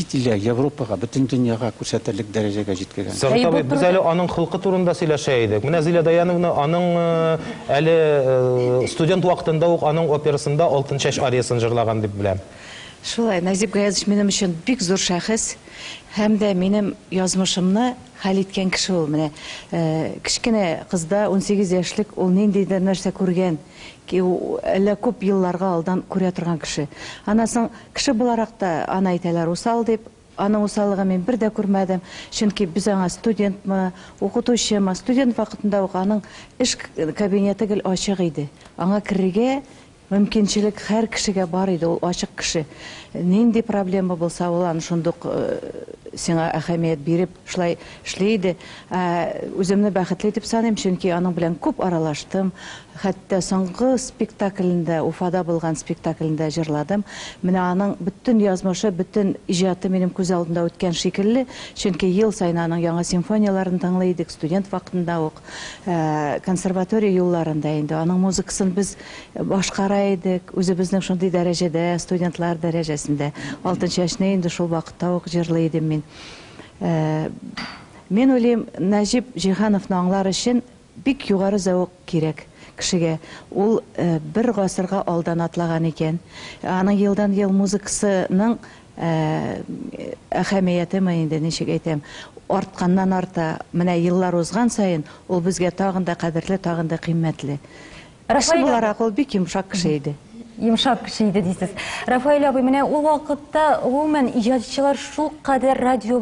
чит илгә, Европага, бөтен дөньяга күрсәтерлек дәрәҗәгә җиткән. Сәгыйть абый, без әле аның хылкы турында сөйләшә идек. Менә Зилә Даяновна аның әле студент вакытында ук аның операсында Алтын чәч ариясын җырлаган дип беләм. Шулай, Назип Гаязович минем өчен бик зур шәхес, һәм дә минем язмышымны хәл иткән кеше ул. Менә кечкенә кызда 18 яшьлек ул ниндидер нәрсә күргән, әллә күп елларга алдан күрә торган кеше. Анасын кеше буларак та аны әйтәләр усал дип, аның усаллыгын мин бер дә күрмәдем. Чөнки без аңа студентмы, укытучымы, студент вакытында ук аның эш кабинеты гел ачык иде. Аңа кирергә мөмкинчелек һәр кешегә бар иде, ул ачык кеше. Нинди проблема булса, ул аны шундук сиңа әһәмият биреп шулай эшли иде. Үземне бәхетле дип саныйм, чөнки аның белән күп аралаштым. Хәтта соңгы спектаклендә, Уфада булган спектаклендә җырладым. Менә аның бөтен язмышы, бөтен иҗаты минем күз алдында үткән шикелле, чөнки ел сайын аның яңа симфонияларын тыңлый идек, студент вакытында ук, консерватория юлларында инде. Аның музыкасын без башкара идек, үзебезнең шундый дәрәҗәдә, студентлар дәрәҗәсендә. Алтын чәчне инде шул вакытта ук җырлый идем мин. Мен уйлыйм, Нәҗип Җиһановны аңлар өчен бик югары зәвык кирәк кешегә. Ул бер гасырга алдан атлаган икән. Аның елдан-ел музыкасының әһәмияте инде ничек әйтәм, артканнан арта. Менә еллар узган сайын ул безгә тагын да кадерле, тагын да кыйммәтле. Рафаэль буларак ул бик йомшак кеше иде. Йомшак кеше иде дисез. Рафаэль абый, менә ул вакытта гомумән иҗатчылар шул кадәр радио